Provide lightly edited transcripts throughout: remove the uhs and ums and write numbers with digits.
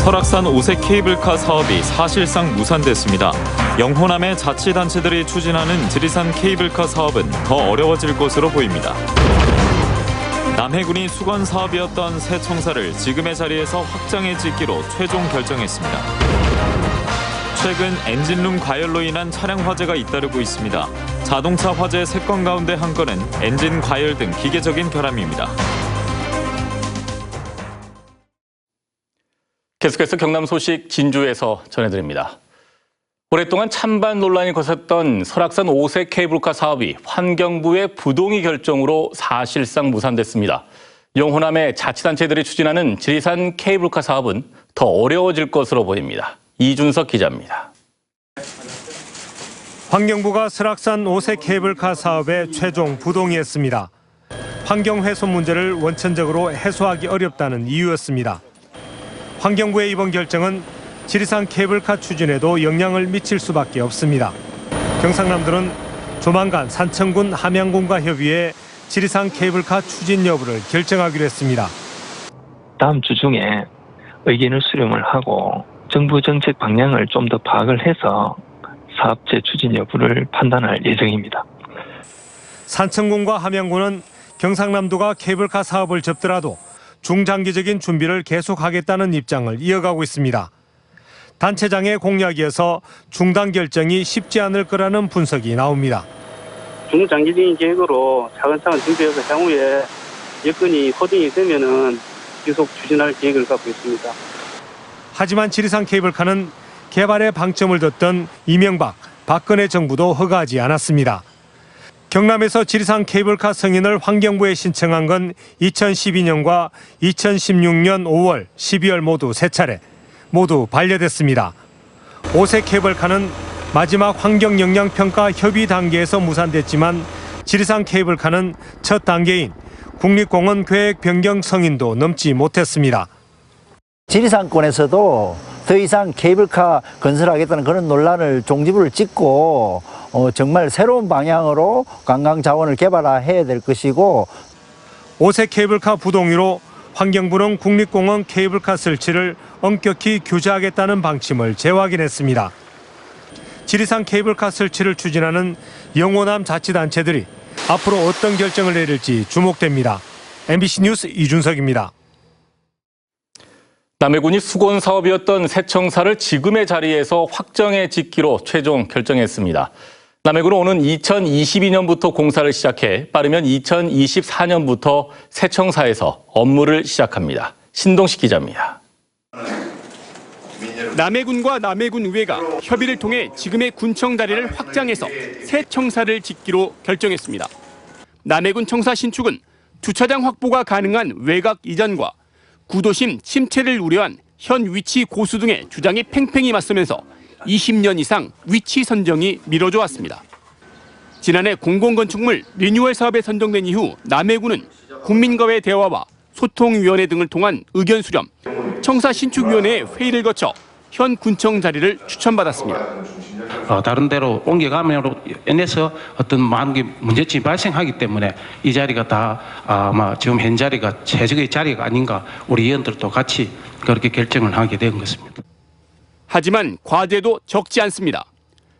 설악산 오색 케이블카 사업이 사실상 무산됐습니다. 영호남의 자치단체들이 추진하는 지리산 케이블카 사업은 더 어려워질 것으로 보입니다. 남해군이 수건 사업이었던 새 청사를 지금의 자리에서 확장해 짓기로 최종 결정했습니다. 최근 엔진룸 과열로 인한 차량 화재가 잇따르고 있습니다. 자동차 화재 3건 가운데 한 건은 엔진 과열 등 기계적인 결함입니다. 계속해서 경남 소식 진주에서 전해드립니다. 오랫동안 찬반 논란이 거셌던 설악산 오색 케이블카 사업이 환경부의 부동의 결정으로 사실상 무산됐습니다. 영호남의 자치단체들이 추진하는 지리산 케이블카 사업은 더 어려워질 것으로 보입니다. 이준석 기자입니다. 환경부가 설악산 오색 케이블카 사업에 최종 부동의했습니다. 환경 훼손 문제를 원천적으로 해소하기 어렵다는 이유였습니다. 환경부의 이번 결정은 지리산 케이블카 추진에도 영향을 미칠 수밖에 없습니다. 경상남도는 조만간 산청군, 함양군과 협의해 지리산 케이블카 추진 여부를 결정하기로 했습니다. 다음 주 중에 의견을 수렴을 하고 정부 정책 방향을 좀 더 파악을 해서 사업체 추진 여부를 판단할 예정입니다. 산청군과 함양군은 경상남도가 케이블카 사업을 접더라도 중장기적인 준비를 계속하겠다는 입장을 이어가고 있습니다. 단체장의 공약이어서 중단 결정이 쉽지 않을 거라는 분석이 나옵니다. 중장기적인 계획으로 차근차근 준비해서 향후에 여건이 호등이 되면은 계속 추진할 계획을 갖고 있습니다. 하지만 지리산 케이블카는 개발에 방점을 뒀던 이명박, 박근혜 정부도 허가하지 않았습니다. 경남에서 지리산 케이블카 승인을 환경부에 신청한 건 2012년과 2016년 5월, 12월 모두 3차례, 모두 반려됐습니다. 오색 케이블카는 마지막 환경영향평가 협의 단계에서 무산됐지만 지리산 케이블카는 첫 단계인 국립공원 계획 변경 승인도 넘지 못했습니다. 지리산권에서도 더 이상 케이블카 건설하겠다는 그런 논란을 종지부를 찍고 정말 새로운 방향으로 관광 자원을 개발해야 될 것이고, 오색 케이블카 부동의로 환경부는 국립공원 케이블카 설치를 엄격히 규제하겠다는 방침을 재확인했습니다. 지리산 케이블카 설치를 추진하는 영호남 자치단체들이 앞으로 어떤 결정을 내릴지 주목됩니다. MBC 뉴스 이준석입니다. 남해군이 수건 사업이었던 새 청사를 지금의 자리에서 확정해 짓기로 최종 결정했습니다. 남해군은 오는 2022년부터 공사를 시작해 빠르면 2024년부터 새 청사에서 업무를 시작합니다. 신동식 기자입니다. 남해군과 남해군의회가 협의를 통해 지금의 군청 다리를 확장해서 새 청사를 짓기로 결정했습니다. 남해군 청사 신축은 주차장 확보가 가능한 외곽 이전과 구도심 침체를 우려한 현 위치 고수 등의 주장이 팽팽히 맞서면서 20년 이상 위치 선정이 미뤄져 왔습니다. 지난해 공공건축물 리뉴얼 사업에 선정된 이후 남해군은 국민과의 대화와 소통위원회 등을 통한 의견 수렴, 청사 신축위원회의 회의를 거쳐 현 군청 자리를 추천받았습니다. 다른 데로 옮겨가면으로 인해서 어떤 많은 문제점이 발생하기 때문에 이 자리가 다 아마 지금 현 자리가 최적의 자리가 아닌가, 우리 의원들도 같이 그렇게 결정을 하게 된 것입니다. 하지만 과제도 적지 않습니다.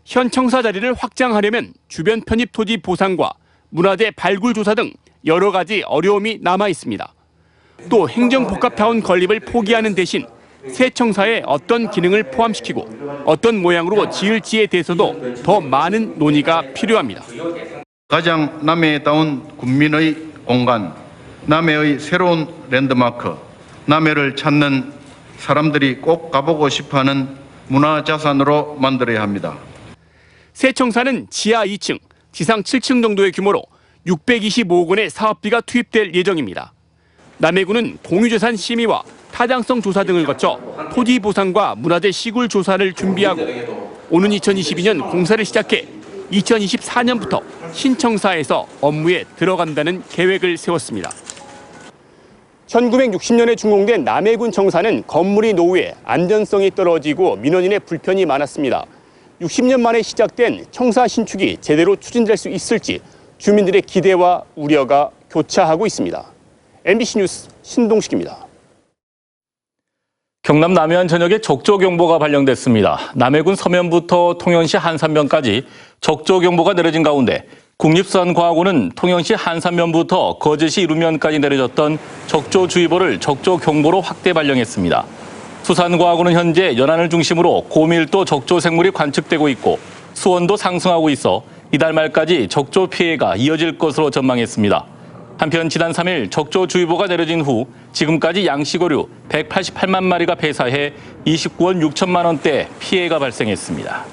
현 청사 자리를 확장하려면 주변 편입 토지 보상과 문화재 발굴 조사 등 여러 가지 어려움이 남아 있습니다. 또 행정복합타운 건립을 포기하는 대신 새 청사에 어떤 기능을 포함시키고 어떤 모양으로 지을지에 대해서도 더 많은 논의가 필요합니다. 가장 남해다운 군민의 공간, 남해의 새로운 랜드마크, 남해를 찾는 사람들이 꼭 가보고 싶어하는 문화자산으로 만들어야 합니다. 새 청사는 지하 2층, 지상 7층 정도의 규모로 625억 원의 사업비가 투입될 예정입니다. 남해군은 공유재산 심의와 타당성 조사 등을 거쳐 토지 보상과 문화재 시굴 조사를 준비하고 오는 2022년 공사를 시작해 2024년부터 신청사에서 업무에 들어간다는 계획을 세웠습니다. 1960년에 준공된 남해군 청사는 건물이 노후해 안전성이 떨어지고 민원인의 불편이 많았습니다. 60년 만에 시작된 청사 신축이 제대로 추진될 수 있을지 주민들의 기대와 우려가 교차하고 있습니다. MBC 뉴스 신동식입니다. 경남 남해안 전역에 적조경보가 발령됐습니다. 남해군 서면부터 통영시 한산면까지 적조경보가 내려진 가운데 국립수산과학원은 통영시 한산면부터 거제시 이루면까지 내려졌던 적조주의보를 적조경보로 확대 발령했습니다. 수산과학원은 현재 연안을 중심으로 고밀도 적조생물이 관측되고 있고 수온도 상승하고 있어 이달 말까지 적조 피해가 이어질 것으로 전망했습니다. 한편 지난 3일 적조주의보가 내려진 후 지금까지 양식어류 188만 마리가 폐사해 29억 6천만 원대 피해가 발생했습니다.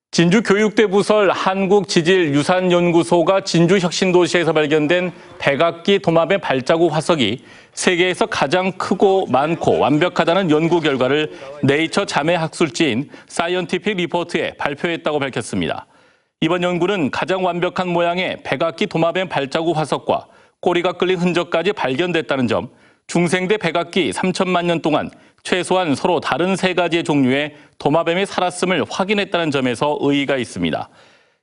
진주교육대 부설 한국지질유산연구소가 진주혁신도시에서 발견된 백악기 도마뱀 발자국 화석이 세계에서 가장 크고 많고 완벽하다는 연구 결과를 네이처 자매 학술지인 사이언티픽 리포트에 발표했다고 밝혔습니다. 이번 연구는 가장 완벽한 모양의 백악기 도마뱀 발자국 화석과 꼬리가 끌린 흔적까지 발견됐다는 점, 중생대 백악기 3천만 년 동안 최소한 서로 다른 3가지의 종류의 도마뱀이 살았음을 확인했다는 점에서 의의가 있습니다.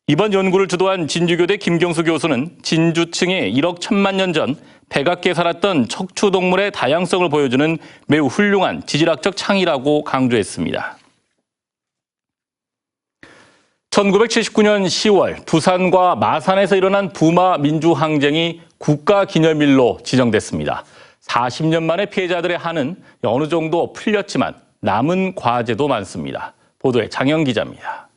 이번 연구를 주도한 진주교대 김경수 교수는 진주층에 1억 1천만 년 전 백악기에 살았던 척추동물의 다양성을 보여주는 매우 훌륭한 지질학적 창이라고 강조했습니다. 1979년 10월 부산과 마산에서 일어난 부마 민주항쟁이 국가기념일로 지정됐습니다. 40년 만에 피해자들의 한은 어느 정도 풀렸지만 남은 과제도 많습니다. 보도에 장영 기자입니다.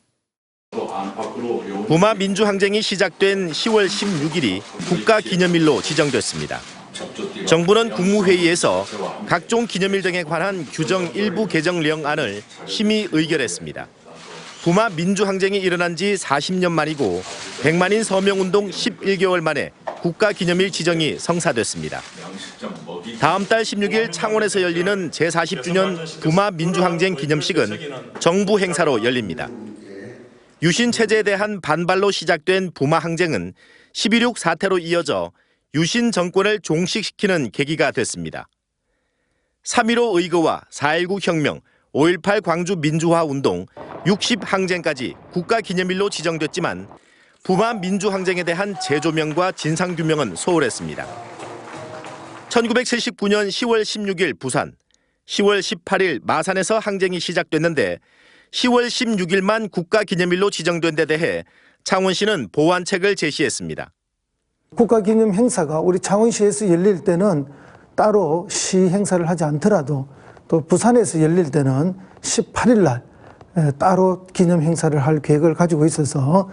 부마 민주항쟁이 시작된 10월 16일이 국가기념일로 지정됐습니다. 정부는 국무회의에서 각종 기념일 등에 관한 규정 일부 개정령안을 심의 의결했습니다. 부마 민주항쟁이 일어난 지 40년 만이고 100만인 서명운동 11개월 만에 국가기념일 지정이 성사됐습니다. 다음 달 16일 창원에서 열리는 제40주년 부마 민주항쟁 기념식은 정부 행사로 열립니다. 유신 체제에 대한 반발로 시작된 부마 항쟁은 12.6 사태로 이어져 유신 정권을 종식시키는 계기가 됐습니다. 3.15 의거와 4.19 혁명, 5.18 광주 민주화 운동, 60 항쟁까지 국가기념일로 지정됐지만 부마 민주항쟁에 대한 재조명과 진상규명은 소홀했습니다. 1979년 10월 16일 부산, 10월 18일 마산에서 항쟁이 시작됐는데 10월 16일만 국가기념일로 지정된 데 대해 창원시는 보완책을 제시했습니다. 국가기념 행사가 우리 창원시에서 열릴 때는 따로 시 행사를 하지 않더라도 또 부산에서 열릴 때는 18일 날 따로 기념 행사를 할 계획을 가지고 있어서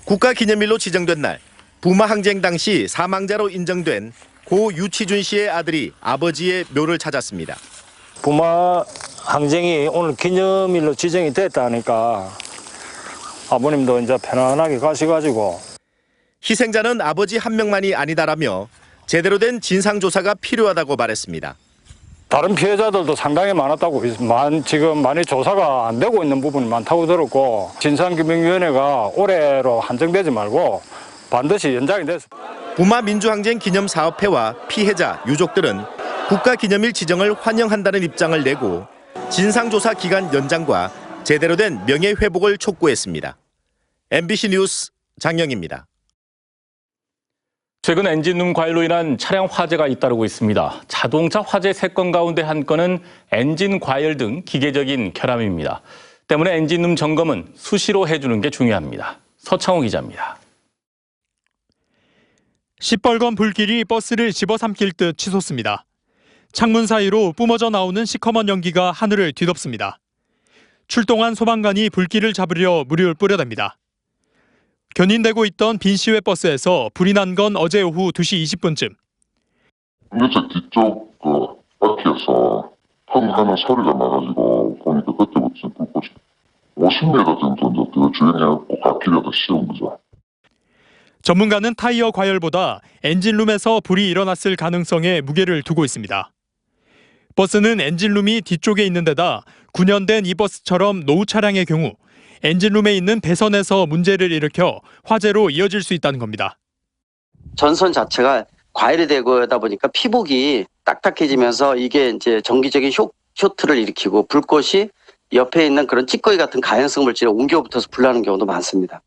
국가기념일로 지정된 날 부마 항쟁 당시 사망자로 인정된 고 유치준 씨의 아들이 아버지의 묘를 찾았습니다. 부마 항쟁이 오늘 기념일로 지정이 됐다니까 아버님도 이제 편안하게 가셔가지고 희생자는 아버지 한 명만이 아니다라며 제대로 된 진상조사가 필요하다고 말했습니다. 다른 피해자들도 상당히 많았다고 지금 많이 조사가 안 되고 있는 부분이 많다고 들었고 진상규명위원회가 올해로 한정되지 말고 반드시 연장이 돼서 부마 민주항쟁 기념사업회와 피해자, 유족들은 국가기념일 지정을 환영한다는 입장을 내고 진상조사 기간 연장과 제대로 된 명예회복을 촉구했습니다. MBC 뉴스 장영입니다. 최근 엔진룸 과열로 인한 차량 화재가 잇따르고 있습니다. 자동차 화재 3건 가운데 한 건은 엔진 과열 등 기계적인 결함입니다. 때문에 엔진룸 점검은 수시로 해주는 게 중요합니다. 서창호 기자입니다. 시뻘건 불길이 버스를 집어삼킬 듯 치솟습니다. 창문 사이로 뿜어져 나오는 시커먼 연기가 하늘을 뒤덮습니다. 출동한 소방관이 불길을 잡으려 물을 뿌려댑니다. 견인되고 있던 빈시외 버스에서 불이 난 건 어제 오후 2시 20분쯤. 운전석 뒤쪽 바퀴에서 펑 하는 소리가 나가지고 보니까 그때부터 불꽃이 50m 정도 이제 주행해갖고 갓길에다 씌운 거죠. 전문가는 타이어 과열보다 엔진룸에서 불이 일어났을 가능성에 무게를 두고 있습니다. 버스는 엔진룸이 뒤쪽에 있는 데다 9년 된 이 버스처럼 노후 차량의 경우 엔진룸에 있는 배선에서 문제를 일으켜 화재로 이어질 수 있다는 겁니다. 전선 자체가 과열이 되다 보니까 피복이 딱딱해지면서 이게 이제 정기적인 쇼트를 일으키고 불꽃이 옆에 있는 그런 찌꺼기 같은 가연성 물질에 옮겨 붙어서 불나는 경우도 많습니다.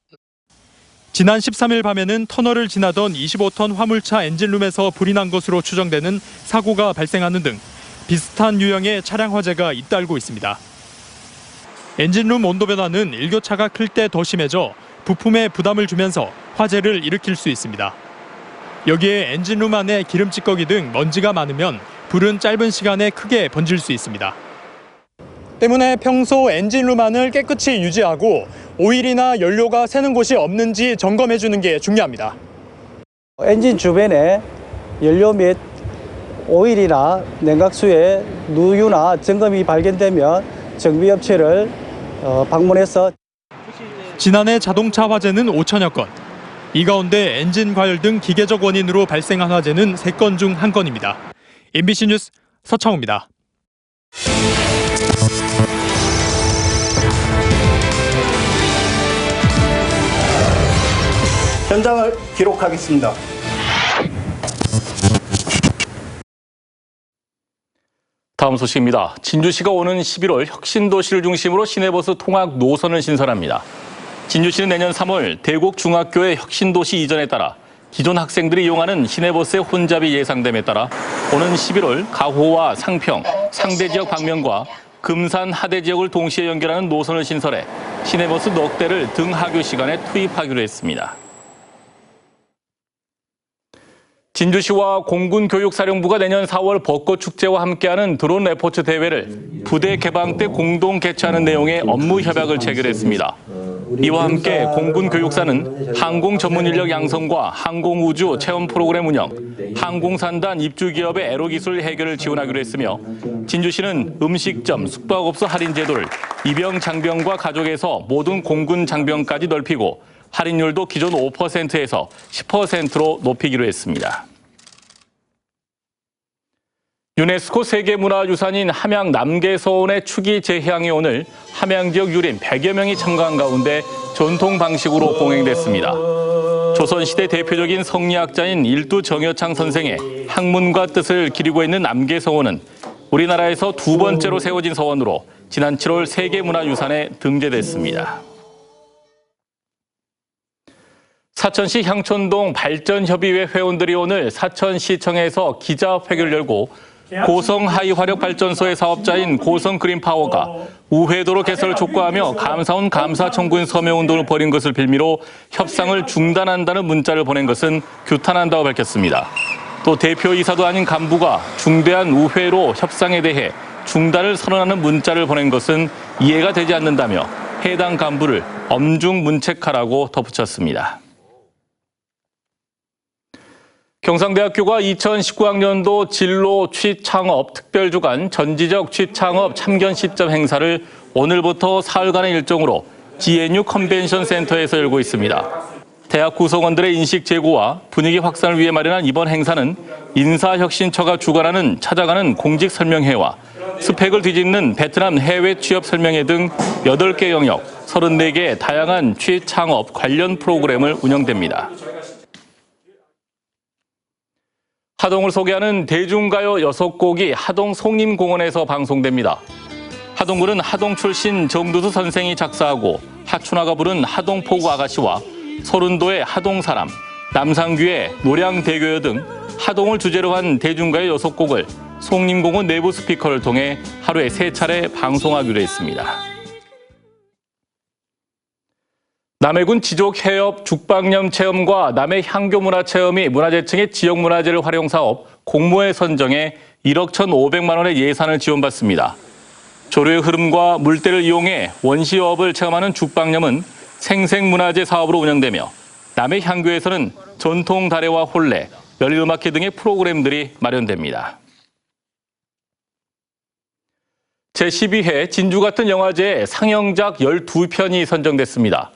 지난 13일 밤에는 터널을 지나던 25톤 화물차 엔진룸에서 불이 난 것으로 추정되는 사고가 발생하는 등 비슷한 유형의 차량 화재가 잇따르고 있습니다. 엔진룸 온도 변화는 일교차가 클 때 더 심해져 부품에 부담을 주면서 화재를 일으킬 수 있습니다. 여기에 엔진룸 안에 기름 찌꺼기 등 먼지가 많으면 불은 짧은 시간에 크게 번질 수 있습니다. 때문에 평소 엔진룸 안을 깨끗이 유지하고 오일이나 연료가 새는 곳이 없는지 점검해 주는 게 중요합니다. 엔진 주변에 연료 및 오일이나 냉각수에 누유나 점검이 발견되면 정비업체를 방문해서 지난해 자동차 화재는 5천여 건. 이 가운데 엔진 과열 등 기계적 원인으로 발생한 화재는 3건 중 1건입니다. MBC 뉴스 서창우입니다. 현장을 기록하겠습니다. 다음 소식입니다. 진주시가 오는 11월 혁신도시를 중심으로 시내버스 통학 노선을 신설합니다. 진주시는 내년 3월 대곡 중학교의 혁신도시 이전에 따라 기존 학생들이 이용하는 시내버스의 혼잡이 예상됨에 따라 오는 11월 가호와 상평, 상대 지역 방면과 금산, 하대 지역을 동시에 연결하는 노선을 신설해 시내버스 넉 대를 등하교 시간에 투입하기로 했습니다. 진주시와 공군교육사령부가 내년 4월 벚꽃축제와 함께하는 드론 레포츠 대회를 부대 개방 때 공동 개최하는 내용의 업무 협약을 체결했습니다. 이와 함께 공군교육사는 항공 전문 인력 양성과 항공우주 체험 프로그램 운영, 항공산단 입주기업의 애로기술 해결을 지원하기로 했으며 진주시는 음식점, 숙박업소 할인 제도를 입영 장병과 가족에서 모든 공군 장병까지 넓히고 할인율도 기존 5%에서 10%로 높이기로 했습니다. 유네스코 세계문화유산인 함양 남계서원의 추기 제향이 오늘 함양 지역 유림 100여 명이 참가한 가운데 전통 방식으로 봉행됐습니다. 조선시대 대표적인 성리학자인 일두 정여창 선생의 학문과 뜻을 기리고 있는 남계서원은 우리나라에서 2번째로 세워진 서원으로 지난 7월 세계문화유산에 등재됐습니다. 사천시 향촌동 발전협의회 회원들이 오늘 사천시청에서 기자회견을 열고 고성 하이화력발전소의 사업자인 고성그린파워가 우회도로 개설을 촉구하며 감사원 감사 청구인 서명운동을 벌인 것을 빌미로 협상을 중단한다는 문자를 보낸 것은 규탄한다고 밝혔습니다. 또 대표이사도 아닌 간부가 중대한 우회로 협상에 대해 중단을 선언하는 문자를 보낸 것은 이해가 되지 않는다며 해당 간부를 엄중 문책하라고 덧붙였습니다. 경상대학교가 2019학년도 진로 취창업 특별주간 전지적 취창업 참견 시점 행사를 오늘부터 사흘간의 일정으로 GNU 컨벤션 센터에서 열고 있습니다. 대학 구성원들의 인식 제고와 분위기 확산을 위해 마련한 이번 행사는 인사혁신처가 주관하는 찾아가는 공직 설명회와 스펙을 뒤집는 베트남 해외 취업 설명회 등 8개 영역, 34개의 다양한 취창업 관련 프로그램을 운영됩니다. 하동을 소개하는 대중가요 6곡이 하동 송림공원에서 방송됩니다. 하동군은 하동 출신 정두수 선생이 작사하고 하춘화가 부른 하동포구 아가씨와 서른도의 하동사람, 남상규의 노량대교여 등 하동을 주제로 한 대중가요 6곡을 송림공원 내부 스피커를 통해 하루에 3차례 방송하기로 했습니다. 남해군 지족해협 죽방염 체험과 남해 향교문화 체험이 문화재청의 지역문화재를 활용 사업 공모에 선정해 1억 1,500만 원의 예산을 지원받습니다. 조류의 흐름과 물때를 이용해 원시어업을 체험하는 죽방염은 생생문화재 사업으로 운영되며 남해 향교에서는 전통 다래와 혼례, 열일음악회 등의 프로그램들이 마련됩니다. 제12회 진주 같은 영화제에 상영작 12편이 선정됐습니다.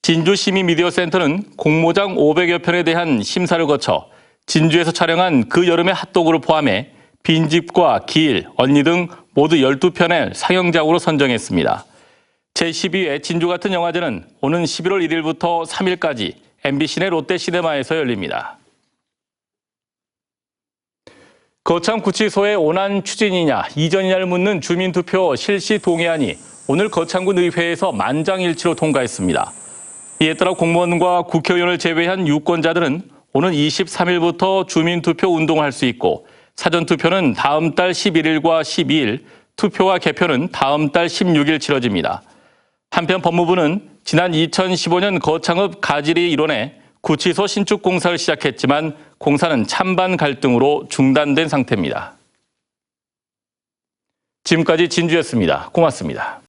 진주시민미디어센터는 공모작 500여 편에 대한 심사를 거쳐 진주에서 촬영한 그 여름의 핫도그를 포함해 빈집과 길, 언니 등 모두 12편을 상영작으로 선정했습니다. 제12회 진주 같은 영화제는 오는 11월 1일부터 3일까지 MBC 내 롯데시네마에서 열립니다. 거창구치소의 원안 추진이냐 이전이냐를 묻는 주민투표 실시 동의안이 오늘 거창군 의회에서 만장일치로 통과했습니다. 이에 따라 공무원과 국회의원을 제외한 유권자들은 오는 23일부터 주민투표 운동을 할 수 있고 사전투표는 다음 달 11일과 12일, 투표와 개표는 다음 달 16일 치러집니다. 한편 법무부는 지난 2015년 거창읍 가지리 일원에 구치소 신축 공사를 시작했지만 공사는 찬반 갈등으로 중단된 상태입니다. 지금까지 진주였습니다. 고맙습니다.